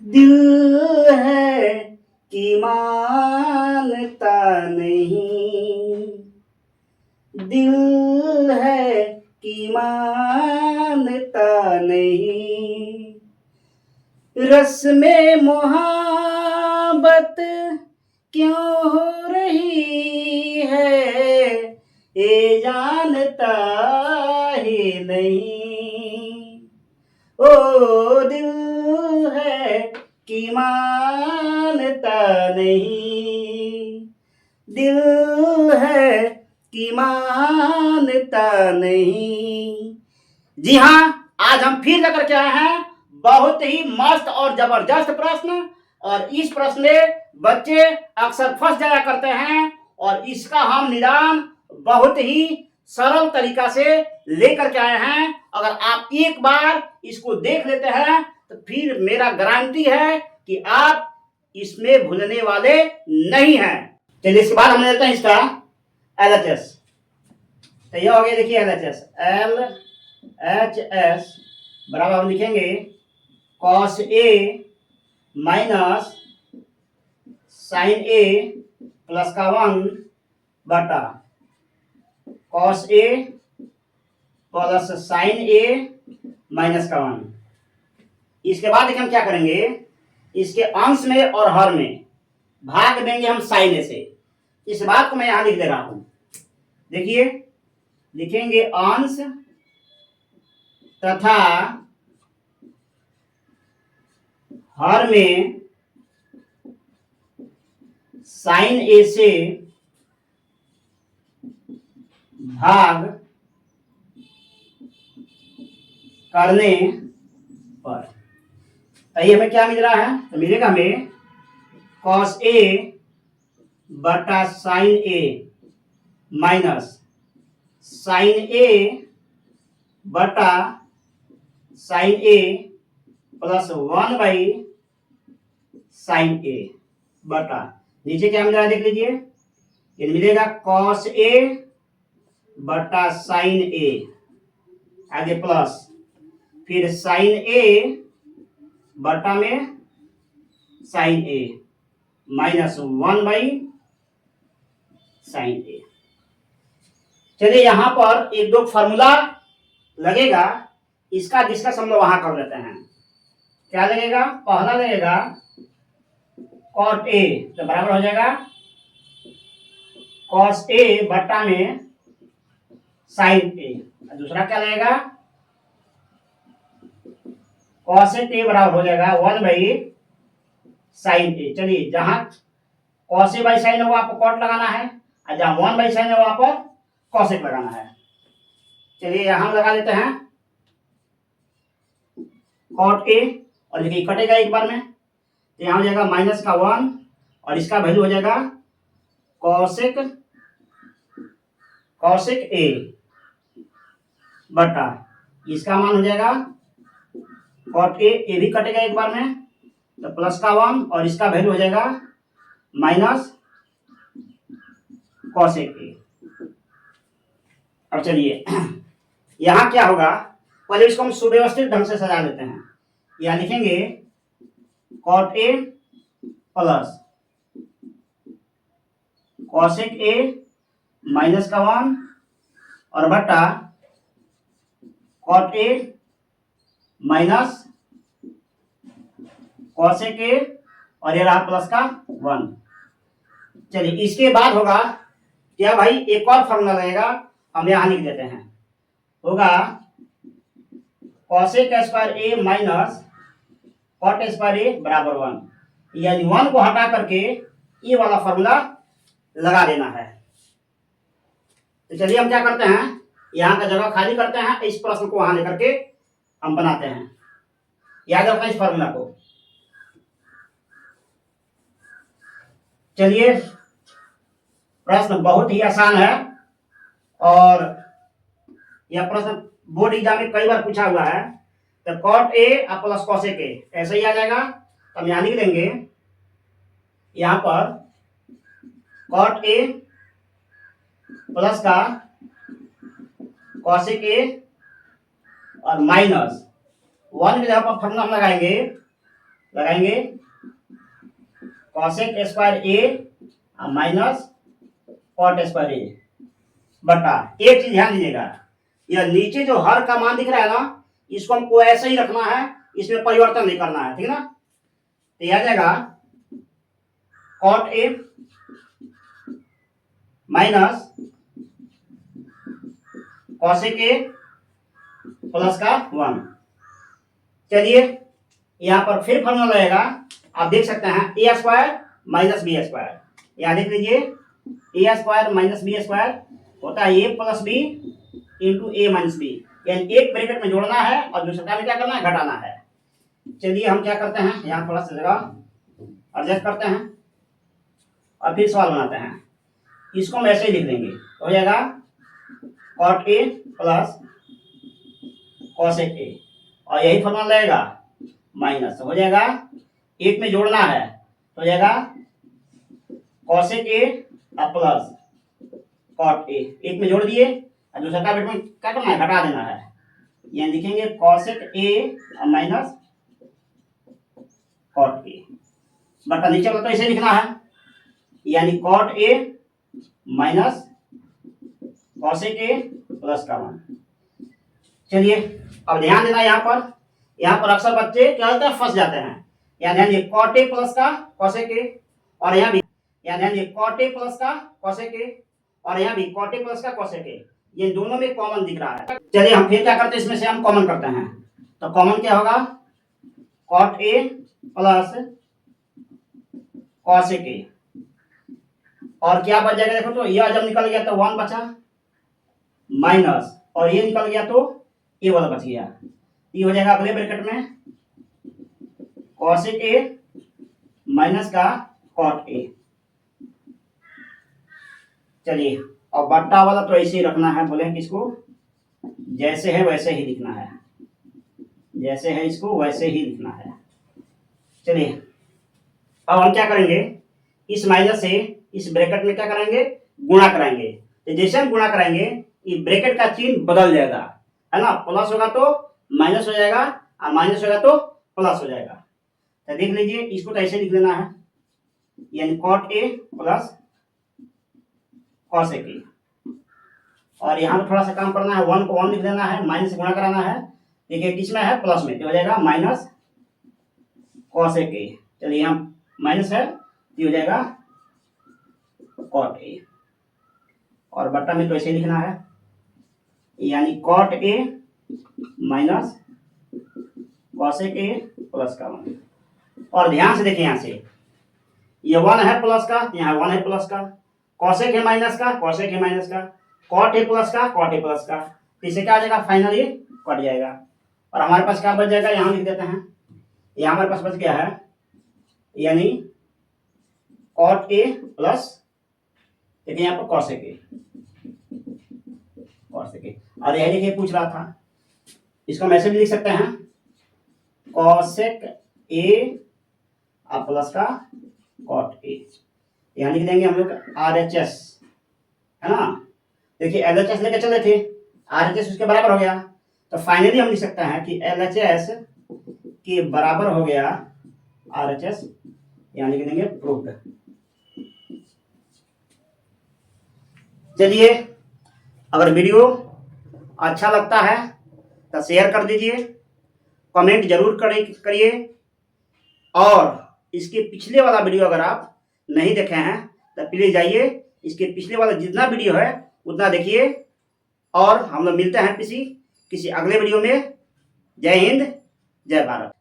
दिल है कि मानता नहीं, दिल है कि मानता नहीं, रस में मोहब्बत क्यों हो रही है, ये जानता ही नहीं। ओ दिल है कि मानता नहीं, दिल है कि मानता नहीं। जी हाँ, आज हम फिर लेकर के आए हैं बहुत ही मस्त और जबरदस्त प्रश्न। और इस प्रश्न में बच्चे अक्सर फंस जाया करते हैं और इसका हम निदान बहुत ही सरल तरीका से लेकर के आए हैं। अगर आप एक बार इसको देख लेते हैं तो फिर मेरा गारंटी है कि आप इसमें भूलने वाले नहीं हैं। चलिए इसके बाद हम लेते हैं इसका LHS। तो यह हो गया, देखिए LHS, LHS बराबर हम लिखेंगे cos A minus sine A plus का 1 बटा cos A plus sine A minus का 1। इसके बाद देखिए हम क्या करेंगे, इसके अंश में और हर में भाग देंगे हम साइन A से। इस बात को मैं यहां लिख दे रहा हूं, देखिए लिखेंगे अंश तथा हर में साइन A से भाग करने पर। तो ये हमें क्या मिल रहा है, तो मिलेगा हमें cos A बटा sine A minus sine A बटा sine A plus 1 by sine A बटा नीचे क्या मिल रहा है देख लीजिए, ये मिलेगा cos A बटा साइन A, आगे प्लस फिर साइन A बटा में sine A minus 1 by sine A। चलिए यहां पर एक दो फॉर्मूला लगेगा, इसका डिस्कस हम लोग वहां कर लेते हैं। क्या लगेगा, पहला लगेगा cot A, तो बराबर हो जाएगा cos A बटा में साइन A। दूसरा क्या लगेगा, cos A बराबर हो जाएगा 1 बाई साइन A। चलिए जहां cos A बाई साइन है वो आपको cot लगाना है, और जहां 1 बाई साइन है वहां पर cos A लगाना है। चलिए यहां लगा लेते हैं cot A, और देखिए कटेगा एक बार में, तो यहां हो जाएगा माइनस का 1 और इसका वैल्यू हो जाएगा cosec A बटा इसका मान हो जाएगा cot A भी कटेगा एक बार में, तो प्लस का 1 और इसका वैल्यू हो जाएगा माइनस cosec A। अब चलिए यहां क्या होगा, पहले इसको हम सुव्यवस्थित ढंग से सजा लेते हैं। यहां लिखेंगे cot A plus cosec A minus का 1 और बटा cot A minus cosec A और ये रहा प्लस का 1। चलिए इसके बाद होगा क्या भाई, एक और फॉर्मूला लगेगा, हम यहां लिख देते हैं, होगा cosec square A minus cot square A बराबर 1, यानी 1 को हटा करके ये वाला फॉर्मूला लगा देना है। तो चलिए हम क्या करते हैं, यहां का जगह खाली करते हैं, इस प्रश्न को वहां लेकर के हम बनाते हैं। याद रखना इस फॉर्मूला को। चलिए प्रश्न बहुत ही आसान है और यह प्रश्न बोर्ड एग्जाम में कई बार पूछा हुआ है। तो cot A plus cosec A ऐसे ही आ जाएगा, तो हम यहां लिख देंगे, यहां पर cot A प्लस का cosec A और माइनस 1 की जगह पर फॉर्मूला हम लगाएंगे लगाएंगे कॉसेक स्क्वायर ए माइनस कॉट स्क्वायर ए बटा, एक चीज ध्यान दीजिएगा, यह नीचे जो हर का मान दिख रहा है ना, इसको हमको ऐसे ही रखना है, इसमें परिवर्तन नहीं करना है, ठीक है ना। तो यह आ जाएगा cot A minus cosec A plus का 1। चलिए यहां पर फिर फॉर्मूला लगेगा, आप देख सकते हैं ए स्क्वायर माइनस बी स्क्वायर, यहां देख लीजिए ए स्क्वायर माइनस बी स्क्वायर होता है ए प्लस बी इंटू ए माइनस बी, यानी एक ब्रैकेट में जोड़ना है और दूसरा में क्या करना है, घटाना है। चलिए हम क्या करते हैं, यहाँ थोड़ा सा जगह एडजस्ट करते हैं और फिर सवाल बनाते हैं। इसको हम ऐसे ही लिख देंगे, तो हो जाएगा cot A plus cosec A, और यही फॉर्मूला लगेगा माइनस हो जाएगा, एक में जोड़ना है तो हो जाएगा cosec A plus cot A, एक में जोड़ दिए और दूसरा का बेट में क्या करना है, घटा देना है। यहाँ लिखेंगे cosec A minus cot A बटा, नीचे वाला तो ऐसे लिखना है, यानी cot A minus cosec A plus का 1। चलिए अब ध्यान देना, यहाँ पर अक्सर बच्चे क्या होता है, फंस जाते हैं। यहाँ ध्यान दिए कॉट ए प्लस का कॉसेक ए, और यहाँ भी यहाँ ध्यान दिए कॉट ए प्लस का कॉसेक ए, और यहाँ भी कॉट ए प्लस का कॉसेक ए, ये दोनों में कॉमन दिख रहा है। चलिए हम फिर क्या करते हैं, इसमें से हम कॉमन करते हैं, तो कॉमन क्या होगा, cot A plus cosec A, और क्या बच जाएगा, देखो तो यह जब निकल गया तो 1 बचा माइनस, और ये निकल गया तो ए वाला बच गया, ये हो जाएगा अगले ब्रैकेट में कॉसेक ए माइनस का कॉट ए। चलिए और बट्टा वाला तो ऐसे ही रखना है, बोले किसको, जैसे है वैसे ही लिखना है, जैसे है इसको वैसे ही लिखना है। चलिए अब हम क्या करेंगे, इस माइनस से इस ब्रैकेट में क्या करेंगे, गुणा कराएंगे। तो जैसे हम गुणा कराएंगे ये ब्रैकेट का चिन्ह बदल जाएगा, है ना, प्लस होगा तो माइनस हो जाएगा और माइनस होगा तो प्लस हो जाएगा। तो देख लीजिए इसको तो ऐसे लिख लेना है, यानी cot A plus cosec A, और यहाँ पे थोड़ा सा काम करना है, 1 को 1 लिख देना है, माइनस से गुणा कराना है, देखिए किसमें है, प्लस में, तो हो जाएगा माइनस कॉसेक ए। चलिए यहाँ माइनस है, ये हो जाएगा कॉट ए, और बट्टा में तो ऐसे लिखना है, यानी cot A minus cosec A plus का 1। और ध्यान से देखिए, यहाँ से ये 1 है प्लस का, यहाँ 1 है प्लस का, कॉसेक है माइनस का, कॉसेक है माइनस का, कॉट है प्लस का, कॉट है प्लस का, इससे क्या आ जाएगा, फाइनली कट जाएगा। और हमारे पास क्या बच जाएगा, यहाँ लिख देते हैं, ये हमारे पास बच गया है, यानी कॉट ए प्लस, देखिए यहाँ पर कॉसेक ए, कॉसेक ए, और यही देखिए पूछ रहा था, इसको हम ऐसे भी लिख सकते हैं, कॉसेक ए प्लस का कॉट ए, यहाँ लिख देंगे हम लोग RHS, है ना। देखिए LHS लेके चले थे, RHS उसके बराबर हो गया, तो फाइनली हम लिख सकते हैं कि LHS के बराबर हो गया RHS, यहाँ लिख देंगे प्रूव्ड। चलिए अगर वीडियो अच्छा लगता है तो शेयर कर दीजिए, कमेंट जरूर करिए, और इसके पिछले वाला वीडियो अगर आप नहीं देखे हैं तो प्लीज जाइए, इसके पिछले वाला जितना वीडियो है उतना देखिए, और हम लोग मिलते हैं किसी अगले वीडियो में। जय हिंद, जय भारत।